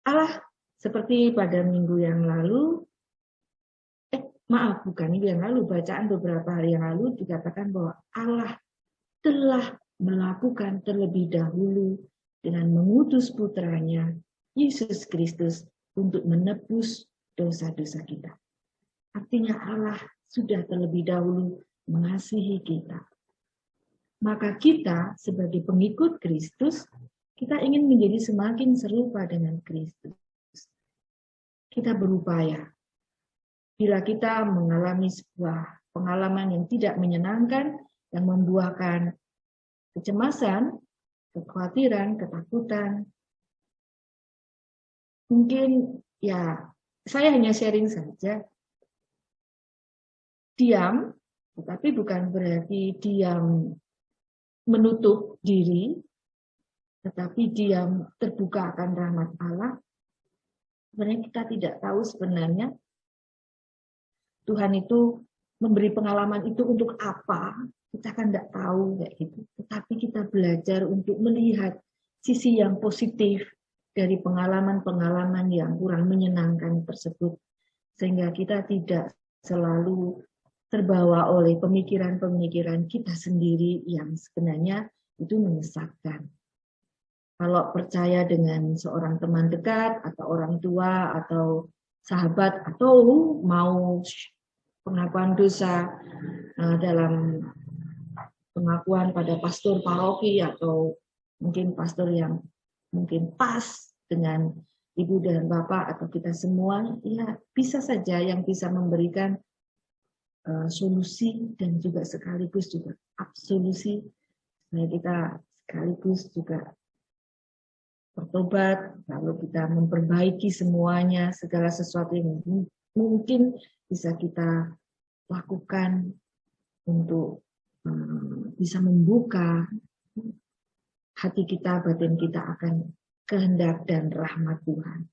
Allah seperti pada minggu yang lalu, bukan minggu yang lalu, bacaan beberapa hari yang lalu dikatakan bahwa Allah telah melakukan terlebih dahulu dengan mengutus putranya, Yesus Kristus, untuk menebus dosa-dosa kita. Artinya Allah sudah terlebih dahulu mengasihi kita. Maka kita sebagai pengikut Kristus, kita ingin menjadi semakin serupa dengan Kristus. Kita berupaya. Bila kita mengalami sebuah pengalaman yang tidak menyenangkan, yang membuahkan kecemasan, kekhawatiran, ketakutan, mungkin ya saya hanya sharing saja. Diam, tetapi bukan berarti diam menutup diri, tetapi diam terbuka akan rahmat Allah. Sebenarnya kita tidak tahu sebenarnya Tuhan itu memberi pengalaman itu untuk apa, kita kan tidak tahu kayak gitu. Tetapi kita belajar untuk melihat sisi yang positif dari pengalaman-pengalaman yang kurang menyenangkan tersebut, sehingga kita tidak selalu terbawa oleh pemikiran-pemikiran kita sendiri yang sebenarnya itu menyesatkan. Kalau percaya dengan seorang teman dekat atau orang tua atau sahabat atau mau pengakuan dosa dalam pengakuan pada pastor paroki atau mungkin pastor yang mungkin pas dengan ibu dan bapak atau kita semua, ya bisa saja yang bisa memberikan solusi dan juga sekaligus juga absolusi, supaya kita sekaligus juga bertobat, lalu kita memperbaiki semuanya, segala sesuatu yang mungkin bisa kita lakukan untuk bisa membuka hati kita, batin kita akan kehendak dan rahmat Tuhan.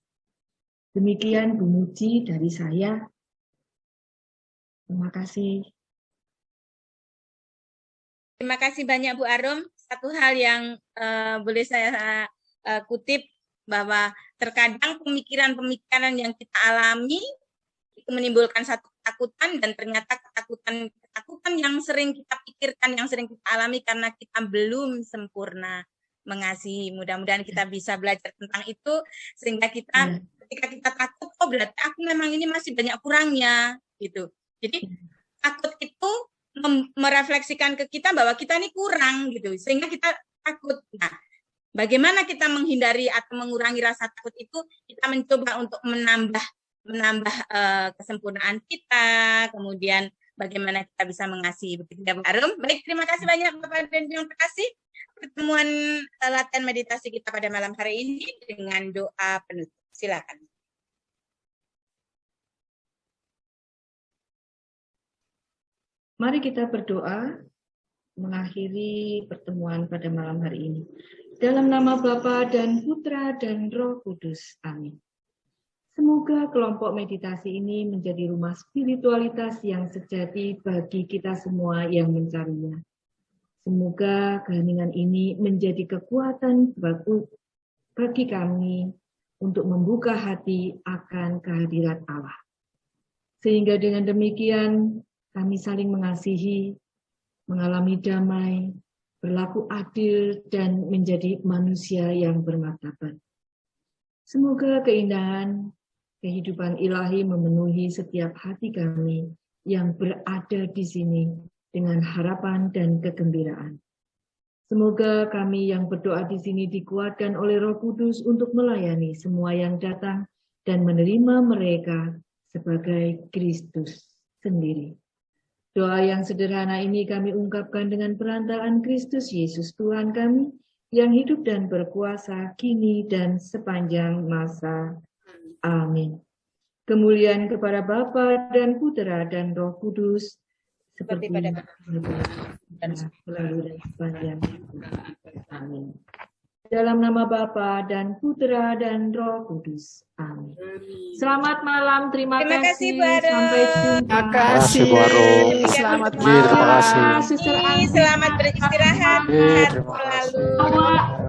Demikian Bu Muji dari saya. Terima kasih. Terima kasih banyak Bu Arum. Satu hal yang boleh saya kutip, bahwa terkadang pemikiran-pemikiran yang kita alami itu menimbulkan satu ketakutan, dan ternyata ketakutan yang sering kita pikirkan, yang sering kita alami karena kita belum sempurna mengasihi. Mudah-mudahan kita bisa belajar tentang itu, sehingga kita ketika kita takut, oh berarti aku memang ini masih banyak kurangnya gitu. Jadi takut itu merefleksikan ke kita bahwa kita ini kurang gitu, sehingga kita takut. Nah, bagaimana kita menghindari atau mengurangi rasa takut itu? Kita mencoba untuk menambah kesempurnaan kita, kemudian bagaimana kita bisa mengasihi. Begitu ya Bu Arum. Baik, terima kasih banyak Bapak dan Ibu yang terkasih. Pertemuan latihan meditasi kita pada malam hari ini dengan doa penutup. Silakan. Mari kita berdoa mengakhiri pertemuan pada malam hari ini. Dalam nama Bapa dan Putra dan Roh Kudus. Amin. Semoga kelompok meditasi ini menjadi rumah spiritualitas yang sejati bagi kita semua yang mencarinya. Semoga keheningan ini menjadi kekuatan bagi kami untuk membuka hati akan kehadirat Allah. Sehingga dengan demikian kami saling mengasihi, mengalami damai, berlaku adil, dan menjadi manusia yang bermartabat. Semoga keindahan kehidupan ilahi memenuhi setiap hati kami yang berada di sini dengan harapan dan kegembiraan. Semoga kami yang berdoa di sini dikuatkan oleh Roh Kudus untuk melayani semua yang datang dan menerima mereka sebagai Kristus sendiri. Doa yang sederhana ini kami ungkapkan dengan perantaraan Kristus Yesus Tuhan kami yang hidup dan berkuasa kini dan sepanjang masa. Amin. Kemuliaan kepada Bapa dan Putera dan Roh Kudus seperti pada dan selalu dan sepanjang. Amin. Dalam nama Bapa dan Putera dan Roh Kudus. Amin. Selamat malam, terima kasih. Sampai jumpa. Terima kasih. Selamat malam. Terima kasih. Suster Andi. Selamat beristirahat. Terima kasih. Selalu.